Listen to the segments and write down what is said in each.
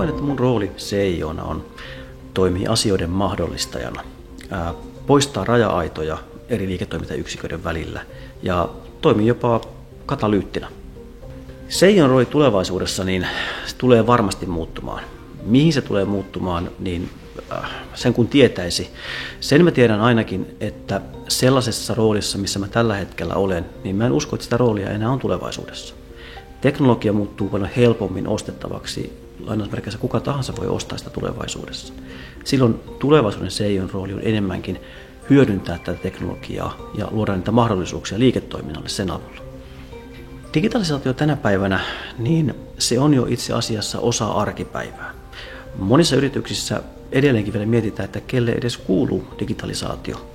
koen, että mun rooli CEO:na on toimia asioiden mahdollistajana, poistaa raja-aitoja eri liiketoimintayksiköiden välillä ja toimii jopa katalyyttinä. CEO:n rooli tulevaisuudessa niin se tulee varmasti muuttumaan. Mihin se tulee muuttumaan, niin sen kun tietäisi. Sen mä tiedän ainakin, että sellaisessa roolissa, missä mä tällä hetkellä olen, niin mä en usko, että sitä roolia enää on tulevaisuudessa. Teknologia muuttuu paljon helpommin ostettavaksi. Lainausmerkeissä kuka tahansa voi ostaa sitä tulevaisuudessa. Silloin tulevaisuuden CEO:n rooli on enemmänkin hyödyntää tätä teknologiaa ja luoda niitä mahdollisuuksia liiketoiminnalle sen avulla. Digitalisaatio tänä päivänä, niin se on jo itse asiassa osa arkipäivää. Monissa yrityksissä edelleenkin vielä mietitään, että kelle edes kuuluu digitalisaatio.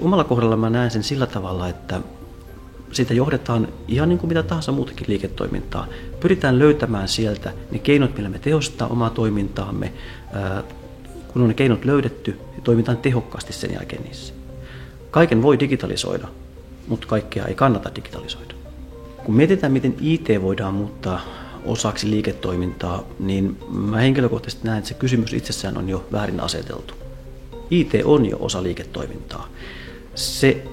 Omalla kohdalla mä näen sen sillä tavalla, että sitä johdetaan ihan niin kuin mitä tahansa muutakin liiketoimintaa. Pyritään löytämään sieltä ne keinot, millä me tehostetaan omaa toimintaamme. Kun on ne keinot löydetty, niin toimitaan tehokkaasti sen jälkeen niissä. Kaiken voi digitalisoida, mutta kaikkea ei kannata digitalisoida. Kun mietitään, miten IT voidaan muuttaa osaksi liiketoimintaa, niin mä henkilökohtaisesti näen, että se kysymys itsessään on jo väärin aseteltu. IT on jo osa liiketoimintaa. Se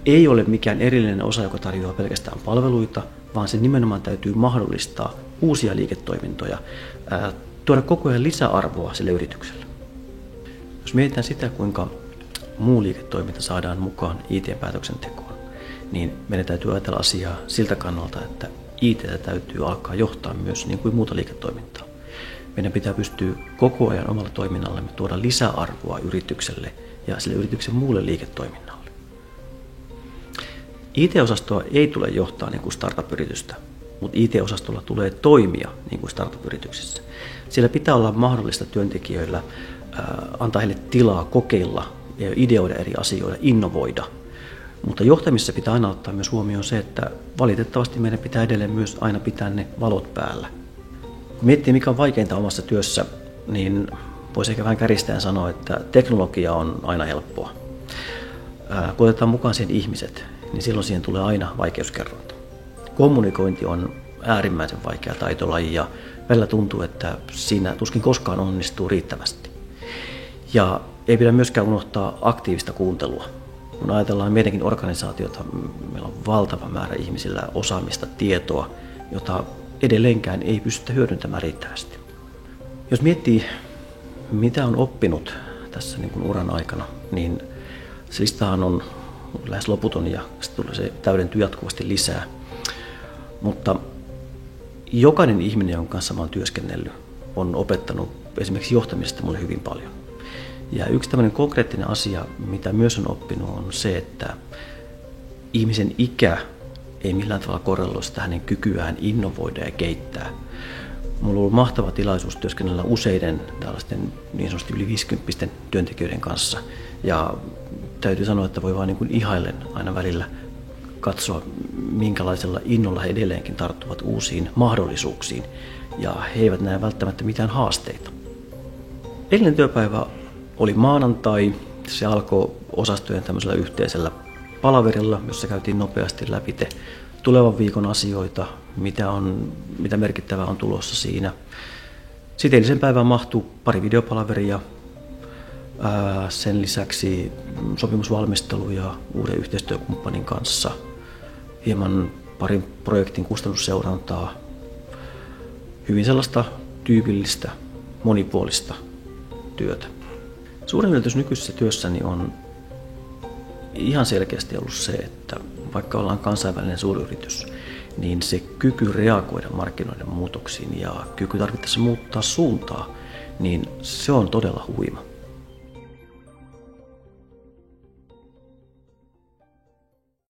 ei ole mikään erillinen osa, joka tarjoaa pelkästään palveluita, vaan se nimenomaan täytyy mahdollistaa uusia liiketoimintoja, tuoda koko ajan lisäarvoa sille yritykselle. Jos mietitään sitä, kuinka muu liiketoiminta saadaan mukaan IT-päätöksentekoon, niin meidän täytyy ajatella asiaa siltä kannalta, että IT:tä täytyy alkaa johtaa myös niin kuin muuta liiketoimintaa. Meidän pitää pystyä koko ajan omalla toiminnallemme tuoda lisäarvoa yritykselle ja sille yrityksen muulle liiketoiminnalle. IT-osastoa ei tule johtaa niin kuin startup-yritystä, mutta IT-osastolla tulee toimia niin kuin startup-yrityksissä. Siellä pitää olla mahdollista työntekijöillä antaa heille tilaa kokeilla ja ideoida eri asioita, innovoida. Mutta johtamisessa pitää aina ottaa myös huomioon se, että valitettavasti meidän pitää edelleen myös aina pitää ne valot päällä. Kun miettii, mikä on vaikeinta omassa työssä, niin voisi ehkä vähän käristäen sanoa, että teknologia on aina helppoa. Kun otetaan mukaan siihen ihmiset, niin silloin siihen tulee aina vaikeuskerrointa. Kommunikointi on äärimmäisen vaikea taitolaji ja välillä tuntuu, että siinä tuskin koskaan onnistuu riittävästi. Ja ei pidä myöskään unohtaa aktiivista kuuntelua. Kun ajatellaan meidänkin organisaatiota, meillä on valtava määrä ihmisillä osaamista, tietoa, jota edelleenkään ei pystytä hyödyntämään riittävästi. Jos miettii, mitä on oppinut tässä niin kuin uran aikana, niin se listahan on lähes loputon ja se täydentyy jatkuvasti lisää. Mutta jokainen ihminen, jonka kanssa mä oon työskennellyt, on opettanut esimerkiksi johtamisesta mulle hyvin paljon. Ja yksi tämmöinen konkreettinen asia, mitä myös on oppinut, on se, että ihmisen ikä ei millään tavalla korreloi sitä hänen kykyään innovoida ja kehittää. Mulla on ollut mahtava tilaisuus työskennellä useiden tällaisten niin sanotusti yli 50 työntekijöiden kanssa. Ja täytyy sanoa, että voi vaan niin kuin ihaillen aina välillä katsoa, minkälaisella innolla he edelleenkin tarttuvat uusiin mahdollisuuksiin. Ja he eivät näe välttämättä mitään haasteita. Edellinen työpäivä oli maanantai. Se alkoi osastojen tämmöisellä yhteisellä palaverilla, jossa käytiin nopeasti läpi tulevan viikon asioita, mitä merkittävää on tulossa siinä. Sitten eilisen päivään mahtuu pari videopalaveria, sen lisäksi sopimusvalmisteluja uuden yhteistyökumppanin kanssa, hieman parin projektin kustannusseurantaa, hyvin sellaista tyypillistä, monipuolista työtä. Suurin yllätys nykyisessä työssäni on ihan selkeästi ollut se, että vaikka ollaan kansainvälinen suuryritys, niin se kyky reagoida markkinoiden muutoksiin ja kyky tarvittaessa muuttaa suuntaa, niin se on todella huima.